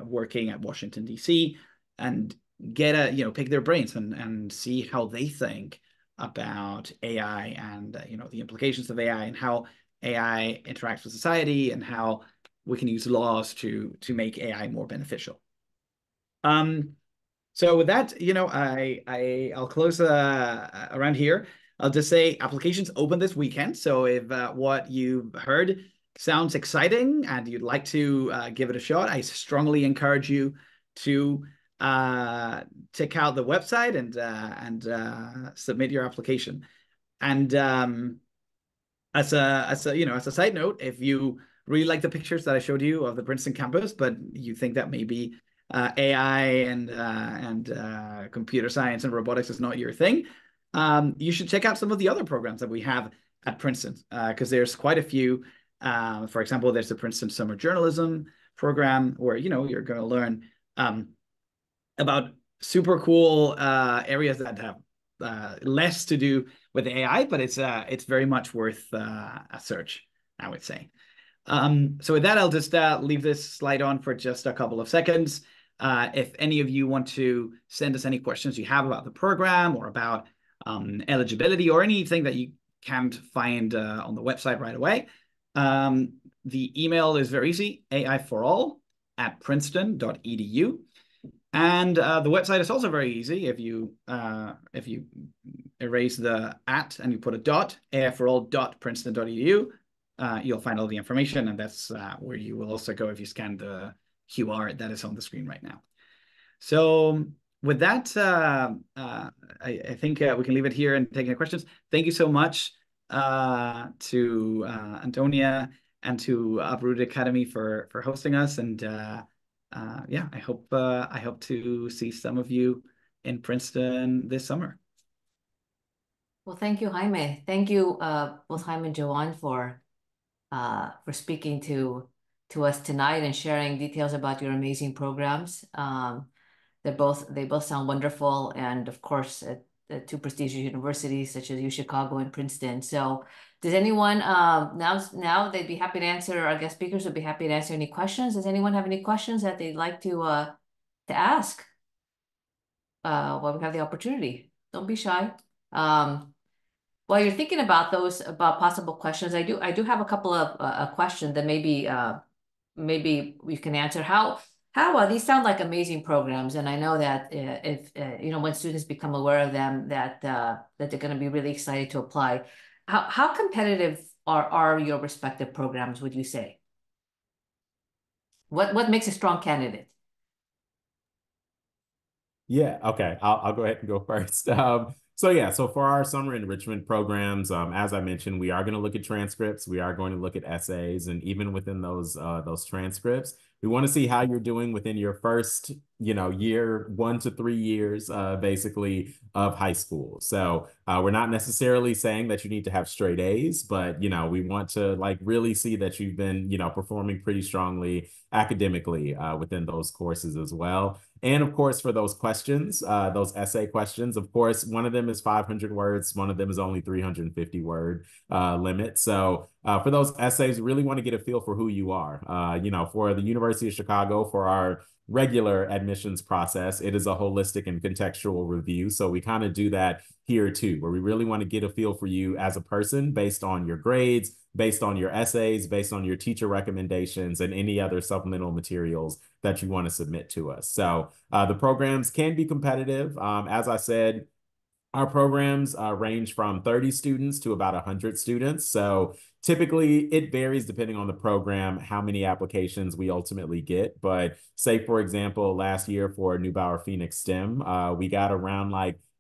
working at Washington, D.C., and pick their brains and see how they think about AI and the implications of AI and how AI interacts with society and how we can use laws to make AI more beneficial. So with that, I'll close around here. I'll just say applications open this weekend. So if what you've heard sounds exciting and you'd like to give it a shot, I strongly encourage you to check out the website and submit your application. And as a side note, if you really like the pictures that I showed you of the Princeton campus, but you think that maybe AI and computer science and robotics is not your thing, you should check out some of the other programs that we have at Princeton, because there's quite a few. For example, there's the Princeton Summer Journalism program where you're going to learn about super cool areas that have less to do with AI, but it's very much worth a search, I would say. So with that, I'll just leave this slide on for just a couple of seconds. If any of you want to send us any questions you have about the program or about eligibility or anything that you can't find on the website right away, the email is very easy, aiforall@princeton.edu. And the website is also very easy. If you erase the @ and you put a dot, aiforall.princeton.edu, you'll find all the information, and that's where you will also go if you scan the QR that is on the screen right now. So with that, I think we can leave it here and take any questions. Thank you so much to Antonia and to Uprooted Academy for hosting us, and yeah, I hope to see some of you in Princeton this summer. Well, thank you, Jaime. Thank you, both Jaime and Joanne, for speaking to us tonight and sharing details about your amazing programs. They both sound wonderful, and of course, at two prestigious universities such as UChicago and Princeton. So, does anyone now they'd be happy to answer? Our guest speakers would be happy to answer any questions. Does anyone have any questions that they'd like to ask? While we have the opportunity, don't be shy. While you're thinking about possible questions, I do have a couple of questions that maybe we can answer. How these sound like amazing programs, and I know that if when students become aware of them, that they're going to be really excited to apply. How competitive are your respective programs, would you say? What makes a strong candidate? Yeah, okay. I'll go ahead and go first. So for our summer enrichment programs, as I mentioned, we are going to look at transcripts. We are going to look at essays, and even within those transcripts, we want to see how you're doing within your first, year 1 to 3 years, basically, of high school. So we're not necessarily saying that you need to have straight A's, but we want to really see that you've been performing pretty strongly academically within those courses as well. And of course, for those questions, those essay questions, of course, one of them is 500 words. One of them is only 350 word limit. So for those essays, we really want to get a feel for who you are. For the University of Chicago, for our regular admissions process, it is a holistic and contextual review. So we kind of do that here too, where we really want to get a feel for you as a person based on your grades, based on your essays, based on your teacher recommendations, and any other supplemental materials that you want to submit to us. So the programs can be competitive. As I said, our programs range from 30 students to about 100 students. So typically it varies depending on the program, how many applications we ultimately get. But say, for example, last year for Neubauer Phoenix STEM, we got around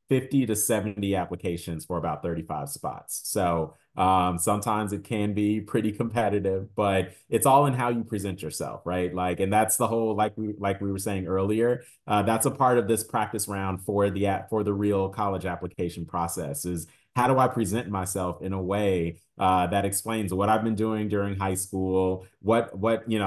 50 to 70 applications for about 35 spots. So sometimes it can be pretty competitive, but it's all in how you present yourself, right? Like, and that's the whole, like we were saying earlier, that's a part of this practice round for the real college application process is how do I present myself in a way that explains what I've been doing during high school, what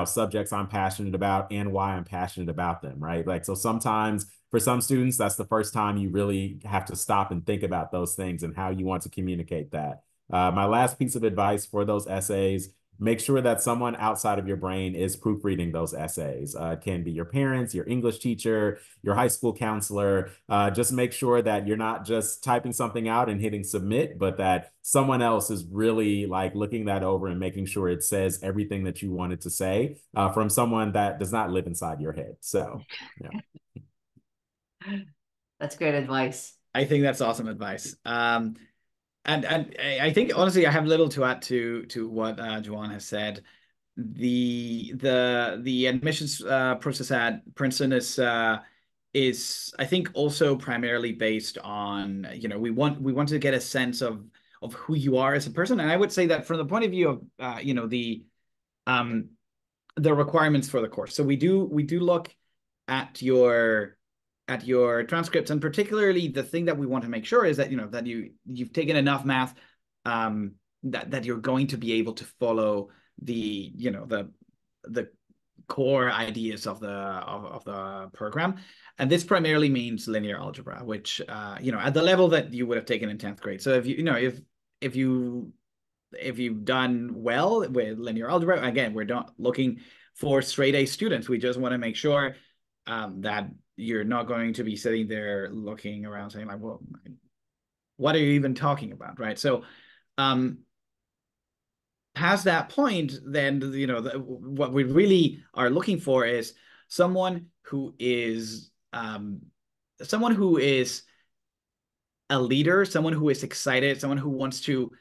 subjects I'm passionate about, and why I'm passionate about them, right? Like, so sometimes for some students, that's the first time you really have to stop and think about those things and how you want to communicate that. My last piece of advice for those essays, make sure that someone outside of your brain is proofreading those essays. It can be your parents, your English teacher, your high school counselor. Just make sure that you're not just typing something out and hitting submit, but that someone else is really like looking that over and making sure it says everything that you wanted to say from someone that does not live inside your head. So, yeah. That's great advice. I think that's awesome advice. And I think honestly, I have little to add to what Joanne has said. The admissions process at Princeton is I think also primarily based on we want to get a sense of who you are as a person, and I would say that from the point of view of the requirements for the course. So we do look at your transcripts, and particularly the thing that we want to make sure is that that you've taken enough math that you're going to be able to follow the the core ideas of the program. And this primarily means linear algebra, which at the level that you would have taken in 10th grade. So if you've done well with linear algebra, again, we're not looking for straight A students. We just want to make sure that you're not going to be sitting there looking around saying like, well, what are you even talking about, right? So past that point, then what we really are looking for is someone who is a leader, someone who is excited, someone who wants to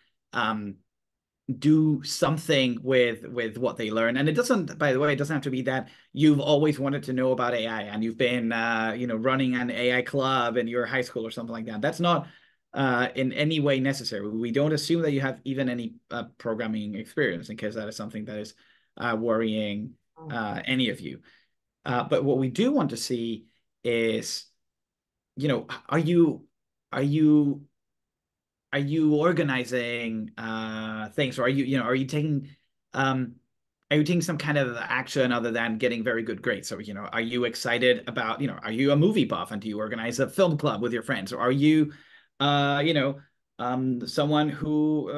do something with what they learn. And it doesn't, by the way, it doesn't have to be that you've always wanted to know about AI and you've been running an AI club in your high school or something like that. That's not in any way necessary. We don't assume that you have even any programming experience, in case that is something that is worrying any of you. But what we do want to see is, are you organizing things, or are you taking some kind of action other than getting very good grades? So are you excited about are you a movie buff and do you organize a film club with your friends, or are you someone who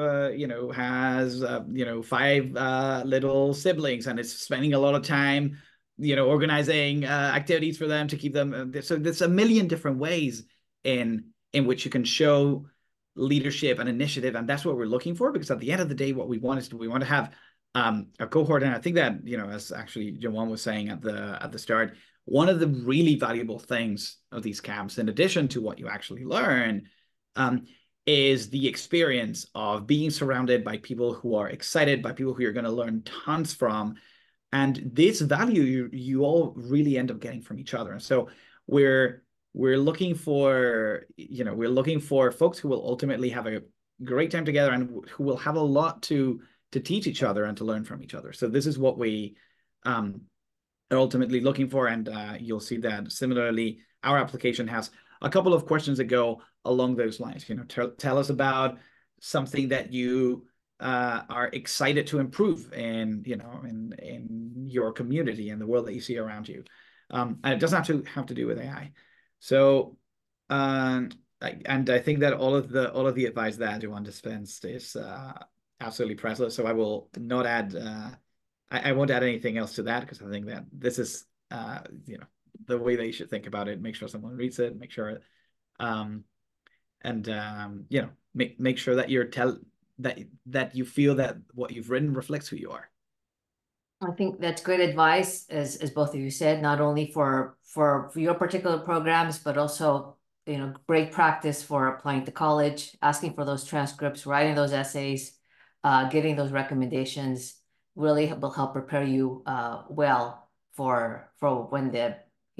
has 5 little siblings and is spending a lot of time organizing activities for them to keep them so there's a million different ways in which you can show leadership and initiative, and that's what we're looking for, because at the end of the day, what we want is we want to have a cohort. And I think that as actually Joanne was saying at the start, one of the really valuable things of these camps, in addition to what you actually learn, is the experience of being surrounded by people who are excited, by people who you're going to learn tons from, and this value you all really end up getting from each other. And so we're looking for folks who will ultimately have a great time together and who will have a lot to teach each other and to learn from each other. So this is what we are ultimately looking for, and you'll see that similarly our application has a couple of questions that go along those lines. Tell us about something that you are excited to improve in your community and the world that you see around you, and it doesn't have to do with AI. So, and I think that all of the advice that Joanne dispensed is absolutely priceless. So I will not add, I won't add anything else to that, because I think that this is the way that you should think about it. Make sure someone reads it. Make sure, make sure that that you feel that what you've written reflects who you are. I think that's great advice, as both of you said, not only for your particular programs, but also, great practice for applying to college, asking for those transcripts, writing those essays, getting those recommendations really will help prepare you well for when the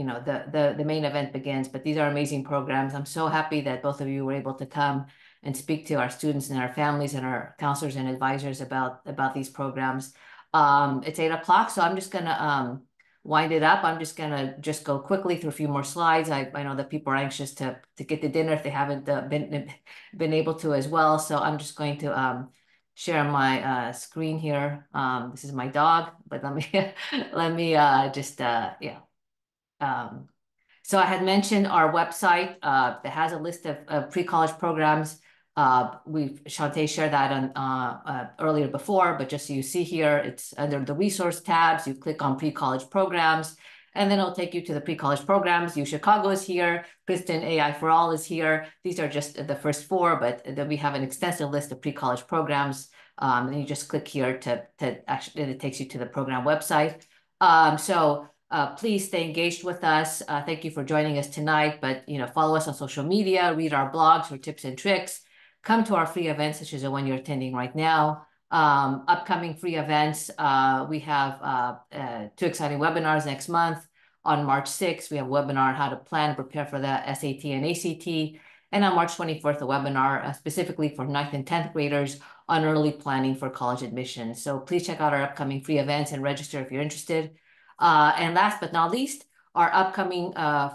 the main event begins. But these are amazing programs. I'm so happy that both of you were able to come and speak to our students and our families and our counselors and advisors about these programs. It's 8 o'clock, so I'm just gonna wind it up. I'm just gonna go quickly through a few more slides. I know that people are anxious to get to dinner if they haven't been able to as well. So I'm just going to share my screen here. This is my dog, but let me so I had mentioned our website that has a list of pre-college programs. Shantae shared that on earlier before, but just so you see here, it's under the resource tabs. You click on pre-college programs, and then it'll take you to the pre-college programs. UChicago is here. Princeton AI for All is here. These are just the first 4, but then we have an extensive list of pre-college programs. And you just click here to actually, it takes you to the program website. Please stay engaged with us. Thank you for joining us tonight, but follow us on social media, read our blogs for tips and tricks, come to our free events, such as the one you're attending right now. Upcoming free events, we have 2 exciting webinars next month. On March 6th, we have a webinar on how to plan and prepare for the SAT and ACT. And on March 24th, a webinar specifically for 9th and 10th graders on early planning for college admission. So please check out our upcoming free events and register if you're interested. And last but not least, our upcoming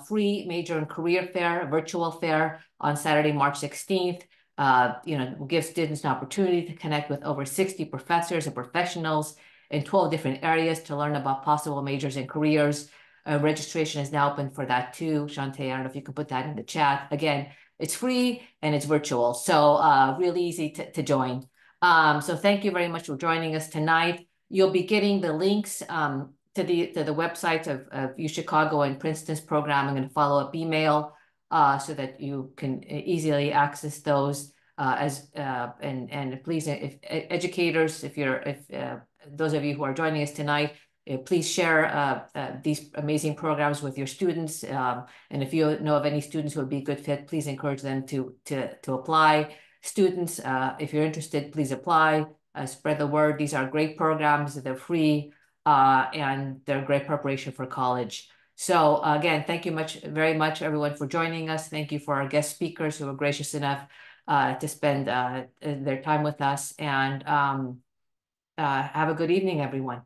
free major and career fair, virtual fair on Saturday, March 16th. Will give students an opportunity to connect with over 60 professors and professionals in 12 different areas to learn about possible majors and careers. Registration is now open for that too. Shantae, I don't know if you can put that in the chat. Again, it's free and it's virtual, so really easy to join. So thank you very much for joining us tonight. You'll be getting the links to the websites of UChicago and Princeton's program. I'm going to follow up email so that you can easily access those. And please, if educators, if those of you who are joining us tonight, please share these amazing programs with your students. And if you know of any students who would be a good fit, please encourage them to apply. Students, if you're interested, please apply. Spread the word. These are great programs. They're free. And they're great preparation for college. So again, thank you very much, everyone, for joining us. Thank you for our guest speakers who were gracious enough to spend their time with us. And have a good evening, everyone.